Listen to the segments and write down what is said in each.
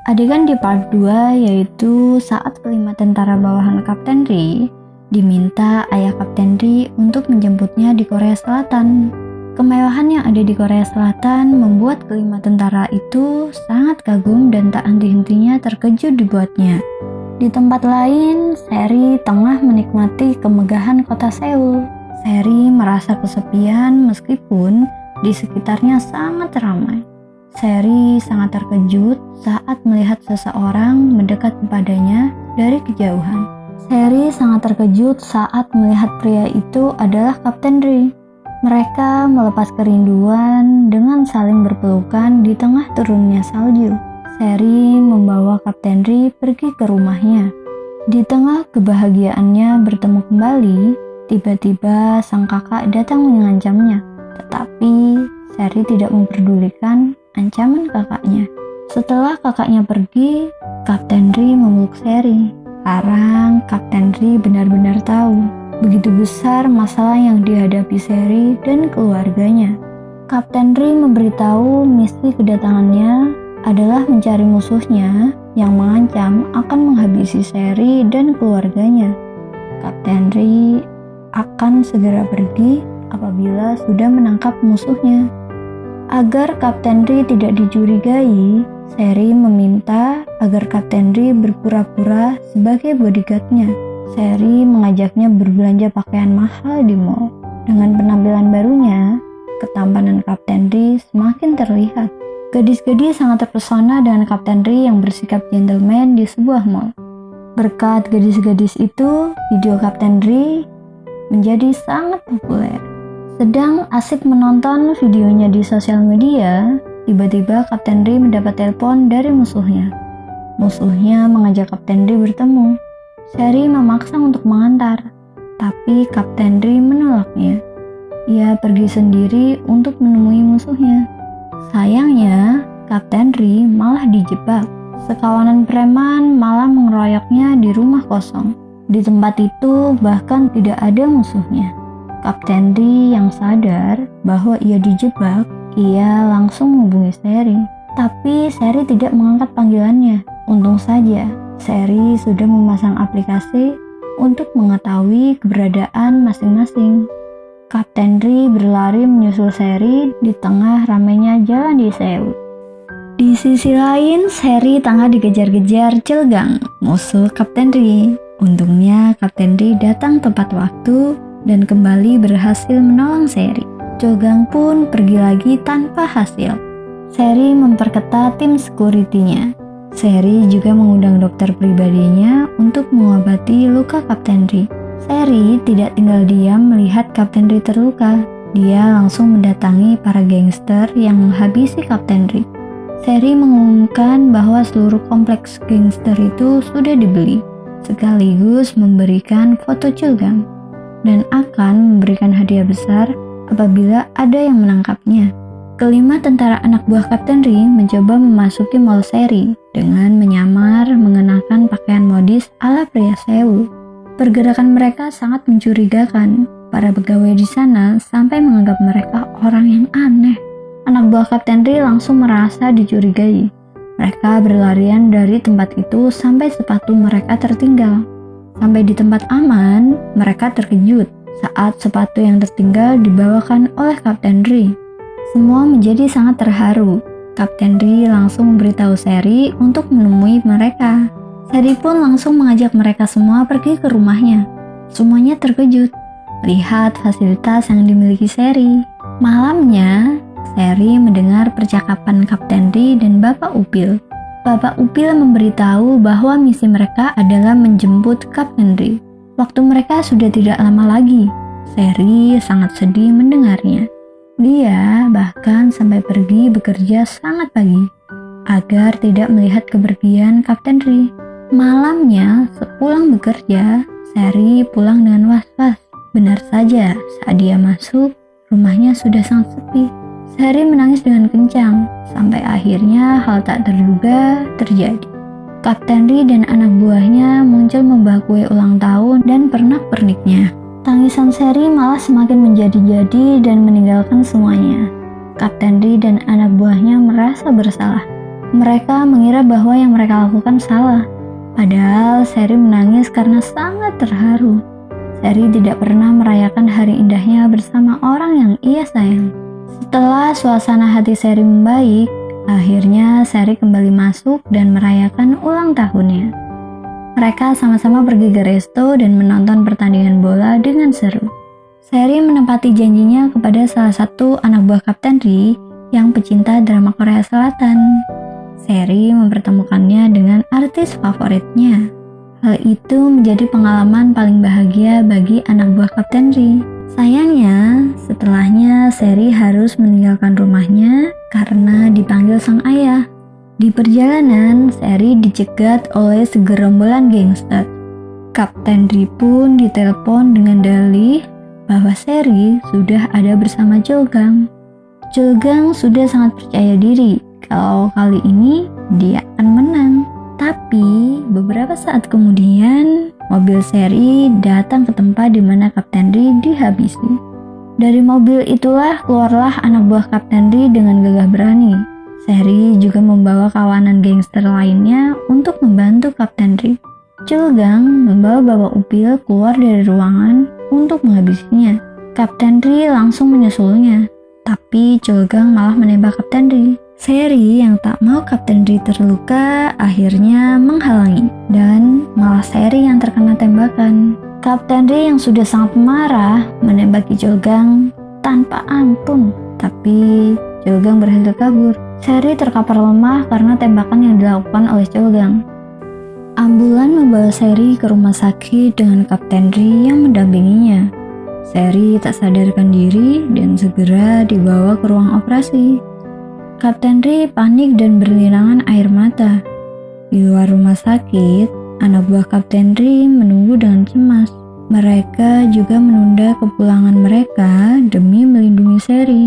Adegan di part 2 yaitu saat kelima tentara bawahan Kapten Ri diminta ayah Kapten Ri untuk menjemputnya di Korea Selatan. Kemewahan yang ada di Korea Selatan membuat kelima tentara itu sangat kagum dan tak henti-hentinya terkejut dibuatnya. Di tempat lain, Seri tengah menikmati kemegahan kota Seoul. Seri merasa kesepian meskipun di sekitarnya sangat ramai. Seri sangat terkejut saat melihat seseorang mendekat kepadanya dari kejauhan. Seri sangat terkejut saat melihat pria itu adalah Kapten Ri. Mereka melepas kerinduan dengan saling berpelukan di tengah turunnya salju. Seri membawa Kapten Ri pergi ke rumahnya. Di tengah kebahagiaannya bertemu kembali, tiba-tiba sang kakak datang mengancamnya. Tetapi Seri tidak memperdulikan ancaman kakaknya. Setelah kakaknya pergi, Kapten Ri memeluk Seri. Sekarang Kapten Ri benar-benar tahu begitu besar masalah yang dihadapi Seri dan keluarganya. Kapten Ri memberitahu misi kedatangannya adalah mencari musuhnya yang mengancam akan menghabisi Seri dan keluarganya. Kapten Ri akan segera pergi apabila sudah menangkap musuhnya. Agar Kapten Ri tidak dicurigai, Seri meminta agar Kapten Ri berpura-pura sebagai bodyguard-nya. Seri mengajaknya berbelanja pakaian mahal di mall. Dengan penampilan barunya, ketampanan Kapten Ri semakin terlihat. Gadis-gadis sangat terpesona dengan Kapten Ri yang bersikap gentleman di sebuah mall. Berkat gadis-gadis itu, video Kapten Ri menjadi sangat populer. Sedang asik menonton videonya di sosial media, tiba-tiba Kapten Ri mendapat telepon dari musuhnya. Musuhnya mengajak Kapten Ri bertemu. Seri memaksa untuk mengantar, tapi Kapten Ri menolaknya. Ia pergi sendiri untuk menemui musuhnya. Sayangnya, Kapten Ri malah dijebak. Sekawanan preman malah mengeroyoknya di rumah kosong. Di tempat itu bahkan tidak ada musuhnya. Kapten Ri yang sadar bahwa ia dijebak, ia langsung menghubungi Seri. Tapi Seri tidak mengangkat panggilannya. Untung saja, Seri sudah memasang aplikasi untuk mengetahui keberadaan masing-masing. Kapten Ri berlari menyusul Seri di tengah ramainya jalan di Seoul. Di sisi lain, Seri tengah dikejar-kejar Chulgang, musuh Kapten Ri. Untungnya Kapten Ri datang tepat waktu dan kembali berhasil menolong Seri. Chulgang pun pergi lagi tanpa hasil. Seri memperketat tim security-nya. Seri juga mengundang dokter pribadinya untuk mengobati luka Kapten Ri. Seri tidak tinggal diam melihat Kapten Ri terluka. Dia langsung mendatangi para gangster yang menghabisi Kapten Ri. Seri mengumumkan bahwa seluruh kompleks gangster itu sudah dibeli, sekaligus memberikan foto Chulgang dan akan memberikan hadiah besar apabila ada yang menangkapnya. Kelima tentara anak buah Kapten Ri mencoba memasuki mall Seri dengan menyamar mengenakan pakaian modis ala pria Seoul. Pergerakan mereka sangat mencurigakan. Para pegawai di sana sampai menganggap mereka orang yang aneh. Anak buah Kapten Ri langsung merasa dicurigai. Mereka berlarian dari tempat itu sampai sepatu mereka tertinggal. Sampai di tempat aman, mereka terkejut saat sepatu yang tertinggal dibawakan oleh Kapten Ri. Semua menjadi sangat terharu. Kapten Ri langsung memberitahu Seri untuk menemui mereka. Seri pun langsung mengajak mereka semua pergi ke rumahnya. Semuanya terkejut lihat fasilitas yang dimiliki Seri. Malamnya, Seri mendengar percakapan Kapten Ri dan Bapak Upil. Bapak Upil memberitahu bahwa misi mereka adalah menjemput Kapten Ri. Waktu mereka sudah tidak lama lagi. Seri sangat sedih mendengarnya. Dia bahkan sampai pergi bekerja sangat pagi agar tidak melihat kepergian Kapten Ri. Malamnya, sepulang bekerja, Seri pulang dengan was-was. Benar saja, saat dia masuk, rumahnya sudah sangat sepi. Seri menangis dengan kencang, sampai akhirnya hal tak terduga terjadi. Kapten Ri dan anak buahnya muncul membawa kue ulang tahun dan pernak-perniknya. Tangisan Seri malah semakin menjadi-jadi dan meninggalkan semuanya. Kapten Ri dan anak buahnya merasa bersalah. Mereka mengira bahwa yang mereka lakukan salah. Padahal Seri menangis karena sangat terharu. Seri tidak pernah merayakan hari indahnya bersama orang yang ia sayang. Setelah suasana hati Seri membaik, akhirnya Seri kembali masuk dan merayakan ulang tahunnya. Mereka sama-sama pergi ke resto dan menonton pertandingan bola dengan seru. Seri menepati janjinya kepada salah satu anak buah Kapten Ri yang pecinta drama Korea Selatan. Seri mempertemukannya dengan artis favoritnya. Hal itu menjadi pengalaman paling bahagia bagi anak buah Kapten Ri. Sayangnya, setelahnya Seri harus meninggalkan rumahnya karena dipanggil sang ayah. Di perjalanan, Seri dicegat oleh segerombolan gangster. Kapten Ri pun ditelepon dengan dalih bahwa Seri sudah ada bersama Chulgang. Chulgang sudah sangat percaya diri kalau kali ini dia akan menang. Tapi beberapa saat kemudian, mobil Seri datang ke tempat di mana Kapten Ri dihabisi. Dari mobil itulah keluarlah anak buah Kapten Ri dengan gagah berani. Seri juga membawa kawanan gangster lainnya untuk membantu Kapten Ri. Chulgang membawa Bapak Upil keluar dari ruangan untuk menghabisinya. Kapten Ri langsung menyusulnya, tapi Chulgang malah menembak Kapten Ri. Seri yang tak mau Kapten Ri terluka akhirnya menghalangi, dan malah Seri yang terkena tembakan. Kapten Ri yang sudah sangat marah menembaki Chulgang tanpa ampun, tapi Chulgang berhasil kabur. Seri terkapar lemah karena tembakan yang dilakukan oleh Chulgang. Ambulan membawa Seri ke rumah sakit dengan Kapten Ri yang mendampinginya. Seri tak sadarkan diri dan segera dibawa ke ruang operasi. Kapten Ri panik dan berlinangan air mata. Di luar rumah sakit, anak buah Kapten Ri menunggu dengan cemas. Mereka juga menunda kepulangan mereka demi melindungi Seri.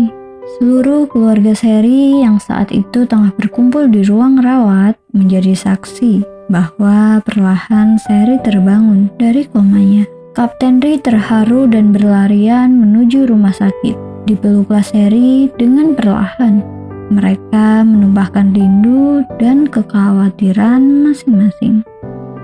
Seluruh keluarga Seri yang saat itu tengah berkumpul di ruang rawat menjadi saksi bahwa perlahan Seri terbangun dari komanya. Kapten Ri terharu dan berlarian menuju rumah sakit. Dipeluklah Seri dengan perlahan. Mereka menumpahkan rindu dan kekhawatiran masing-masing.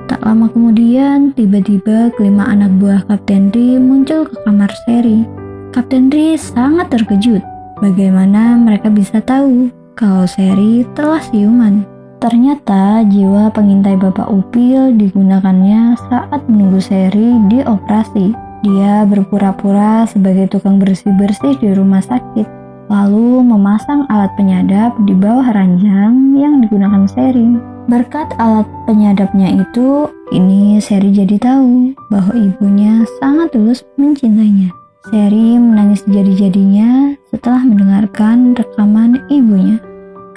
Tak lama kemudian, tiba-tiba kelima anak buah Kapten Ri muncul ke kamar Seri. Kapten Ri sangat terkejut. Bagaimana mereka bisa tahu kalau Seri telah siuman? Ternyata jiwa pengintai Bapak Upil digunakannya saat menunggu Seri di operasi. Dia berpura-pura sebagai tukang bersih-bersih di rumah sakit, lalu memasang alat penyadap di bawah ranjang yang digunakan Seri. Berkat alat penyadapnya itu, ini Seri jadi tahu bahwa ibunya sangat tulus mencintainya. Seri menangis jadi-jadinya setelah mendengarkan rekaman ibunya.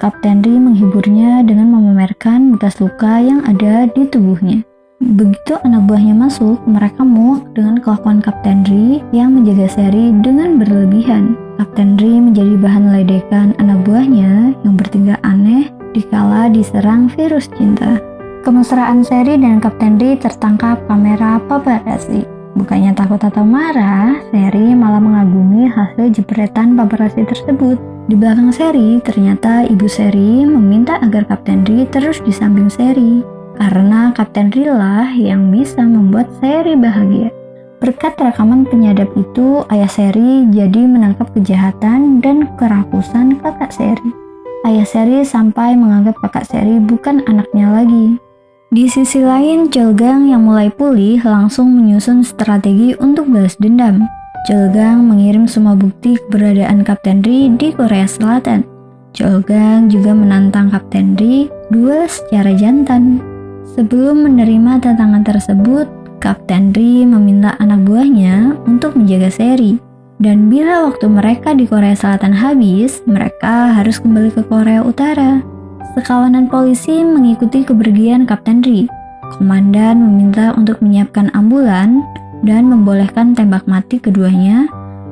Kapten Ri menghiburnya dengan memamerkan bekas luka yang ada di tubuhnya. Begitu anak buahnya masuk, mereka muak dengan kelakuan Kapten Ri yang menjaga Seri dengan berlebihan. Kapten Ri menjadi bahan ledekan anak buahnya yang bertingkah aneh dikala diserang virus cinta. Kemesraan Seri dan Kapten Ri tertangkap kamera paparazzi. Bukannya takut atau marah, Seri malah mengagumi hasil jepretan paparazzi tersebut. Di belakang Seri, ternyata ibu Seri meminta agar Kapten Ri terus di samping Seri, karena Kapten Ri lah yang bisa membuat Seri bahagia. Berkat rekaman penyadap itu, ayah Seri jadi menangkap kejahatan dan kerakusan kakak Seri. Ayah Seri sampai menganggap kakak Seri bukan anaknya lagi. Di sisi lain, Chulgang yang mulai pulih langsung menyusun strategi untuk balas dendam. Chulgang mengirim semua bukti keberadaan Kapten Ri di Korea Selatan. Chulgang juga menantang Kapten Ri duel secara jantan. Sebelum menerima tantangan tersebut, Kapten Ri meminta anak buahnya untuk menjaga Seri. Dan bila waktu mereka di Korea Selatan habis, mereka harus kembali ke Korea Utara. Sekawanan polisi mengikuti kepergian Kapten Ri. Komandan meminta untuk menyiapkan ambulan dan membolehkan tembak mati keduanya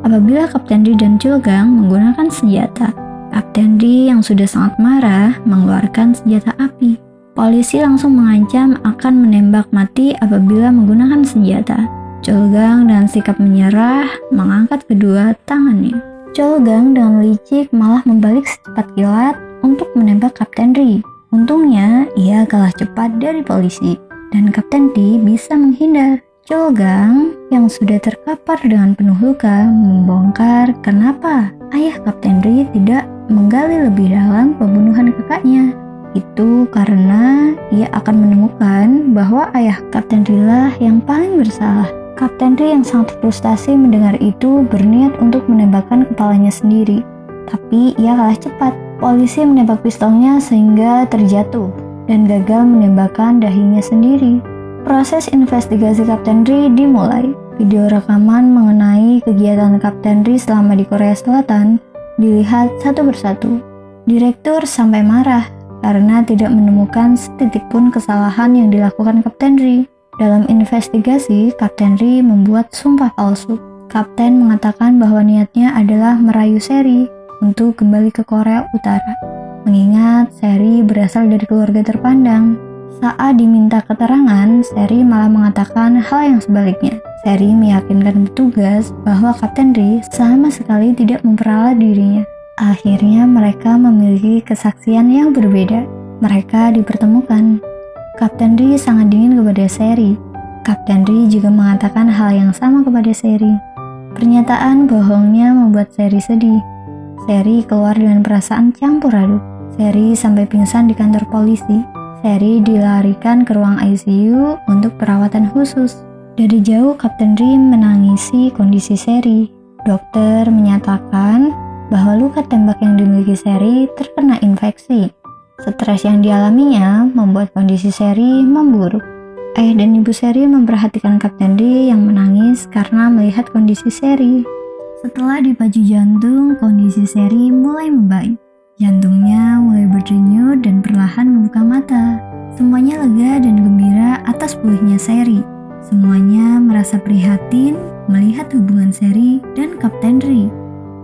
apabila Kapten Ri dan Chulgang menggunakan senjata. Kapten Ri yang sudah sangat marah mengeluarkan senjata api. Polisi langsung mengancam akan menembak mati apabila menggunakan senjata. Chulgang dengan sikap menyerah mengangkat kedua tangannya. Chulgang dengan licik malah membalik secepat kilat untuk menembak Kapten Ri. Untungnya, ia kalah cepat dari polisi, dan Kapten Ri bisa menghindar. Chul Gang yang sudah terkapar dengan penuh luka membongkar kenapa ayah Kapten Ri tidak menggali lebih dalam pembunuhan kakaknya. Itu karena ia akan menemukan bahwa ayah Kapten Ri lah yang paling bersalah. Kapten Ri yang sangat frustasi mendengar itu berniat untuk menembakkan kepalanya sendiri. Tapi ia kalah cepat. Polisi menembak pistolnya sehingga terjatuh dan gagal menembakkan dahinya sendiri. Proses investigasi Kapten Ri dimulai. Video rekaman mengenai kegiatan Kapten Ri selama di Korea Selatan dilihat satu persatu. Direktur sampai marah karena tidak menemukan setitik pun kesalahan yang dilakukan Kapten Ri. Dalam investigasi, Kapten Ri membuat sumpah palsu. Kapten mengatakan bahwa niatnya adalah merayu Seri untuk kembali ke Korea Utara, mengingat Seri berasal dari keluarga terpandang. Saat diminta keterangan, Seri malah mengatakan hal yang sebaliknya. Seri meyakinkan petugas bahwa Kapten Ri sama sekali tidak memperalat dirinya. Akhirnya mereka memiliki kesaksian yang berbeda. Mereka dipertemukan. Kapten Ri sangat dingin kepada Seri. Kapten Ri juga mengatakan hal yang sama kepada Seri. Pernyataan bohongnya membuat Seri sedih. Seri keluar dengan perasaan campur aduk. Seri sampai pingsan di kantor polisi. Seri dilarikan ke ruang ICU untuk perawatan khusus. Dari jauh Kapten Ri menangisi kondisi Seri. Dokter menyatakan bahwa luka tembak yang dimiliki Seri terkena infeksi. Stres yang dialaminya membuat kondisi Seri memburuk. Ayah dan ibu Seri memperhatikan Kapten Ri yang menangis karena melihat kondisi Seri. Setelah dipacu jantung, kondisi Seri mulai membaik. Jantungnya mulai berdenyut dan perlahan membuka mata. Semuanya lega dan gembira atas pulihnya Seri. Semuanya merasa prihatin melihat hubungan Seri dan Kapten Ri.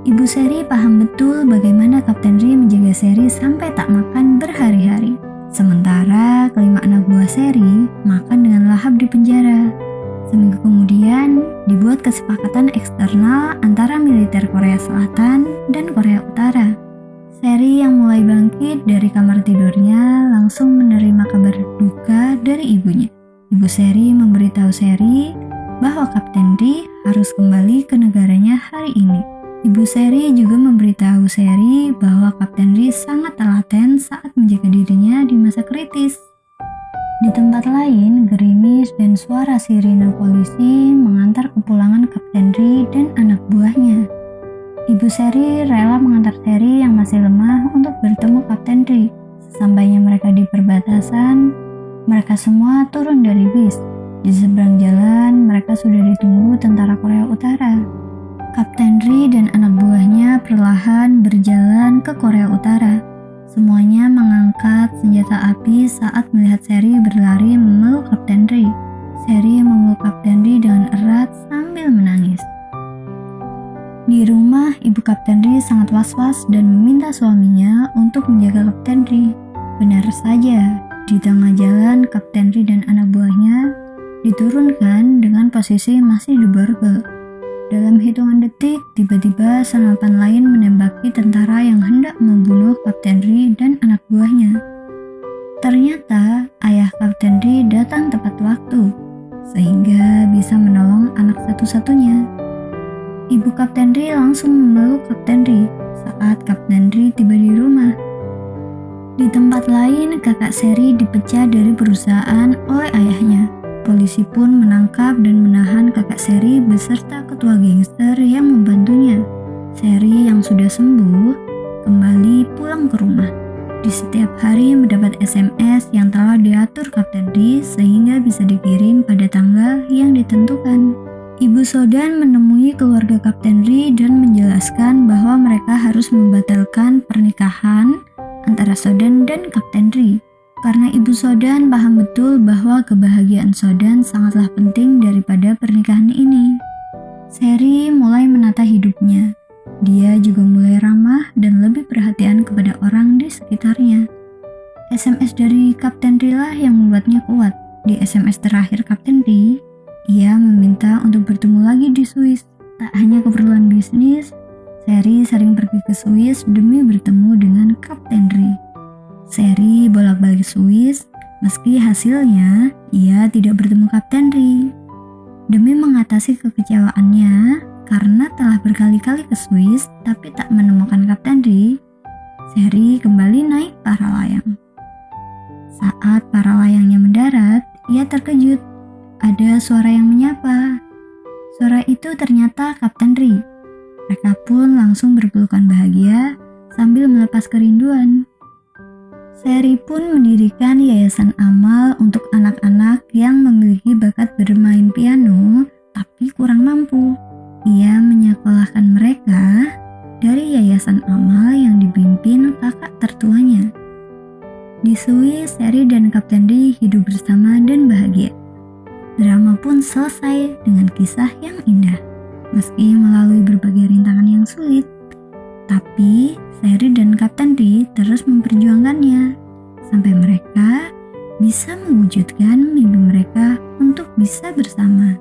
Ibu Seri paham betul bagaimana Kapten Ri menjaga Seri sampai tak makan berhari-hari. Sementara kelima anak buah Seri makan dengan lahap di penjara. Seminggu kemudian, dibuat kesepakatan eksternal antara militer Korea Selatan dan Korea Utara. Seri yang mulai bangkit dari kamar tidurnya langsung menerima kabar duka dari ibunya. Ibu Seri memberitahu Seri bahwa Kapten Ri harus kembali ke negaranya hari ini. Ibu Seri juga memberitahu Seri bahwa Kapten Ri sangat telaten saat menjaga dirinya di masa kritis. Di tempat lain, gerimis dan suara sirine polisi mengantar kepulangan Kapten Ri dan anak buahnya. Ibu Seri rela mengantar Seri yang masih lemah untuk bertemu Kapten Ri. Sesampainya mereka di perbatasan, mereka semua turun dari bis. Di seberang jalan, mereka sudah ditunggu tentara Korea Utara. Kapten Ri dan anak buahnya perlahan berjalan ke Korea Utara. Semuanya mengangkat senjata api saat melihat Seri berlari memeluk Kapten Ri. Seri memeluk Kapten Ri dengan erat sambil menangis. Di rumah, ibu Kapten Ri sangat was-was dan meminta suaminya untuk menjaga Kapten Ri. Benar saja, di tengah jalan Kapten Ri dan anak buahnya diturunkan dengan posisi masih di borgol. Dalam hitungan detik, tiba-tiba senapan lain menembaki tentara yang hendak membunuh Kapten Ri dan anak buahnya. Ternyata, ayah Kapten Ri datang tepat waktu, sehingga bisa menolong anak satu-satunya. Ibu Kapten Ri langsung memeluk Kapten Ri saat Kapten Ri tiba di rumah. Di tempat lain, kakak Seri dipecat dari perusahaan oleh ayahnya. Polisi pun menangkap dan menahan kakak Seri beserta ketua gangster yang membantunya. Seri yang sudah sembuh kembali pulang ke rumah. Di setiap hari mendapat SMS yang telah diatur Kapten Ri sehingga bisa dikirim pada tanggal yang ditentukan. Ibu Sodan menemui keluarga Kapten Ri dan menjelaskan bahwa mereka harus membatalkan pernikahan antara Sodan dan Kapten Ri. Karena Ibu Sodan paham betul bahwa kebahagiaan Sodan sangatlah penting daripada pernikahan ini. Seri mulai menata hidupnya. Dia juga mulai ramah dan lebih perhatian kepada orang di sekitarnya. SMS dari Kapten Ri lah yang membuatnya kuat. Di SMS terakhir Kapten Ri, ia meminta untuk bertemu lagi di Swiss. Tak hanya keperluan bisnis, Seri sering pergi ke Swiss demi bertemu dengan Kapten Ri. Seri bolak-balik Swiss, meski hasilnya ia tidak bertemu Kapten Ri. Demi mengatasi kekecewaannya karena telah berkali-kali ke Swiss tapi tak menemukan Kapten Ri, Sherry kembali naik para layang. Saat para layangnya mendarat, ia terkejut. Ada suara yang menyapa. Suara itu ternyata Kapten Ri. Mereka pun langsung berpelukan bahagia sambil melepas kerinduan. Sherry pun mendirikan yayasan amal untuk anak-anak yang memiliki bakat bermain piano tapi kurang mampu. Ia menyekolahkan mereka dari yayasan amal yang dipimpin kakak tertuanya. Di Swiss, Sherry dan Kapten Ri hidup bersama dan bahagia. Drama pun selesai dengan kisah yang indah, meski melalui berbagai rintangan yang sulit. Tapi Sherry dan Kapten Ri terus memperjuangkannya, sampai mereka bisa mewujudkan mimpi mereka untuk bisa bersama.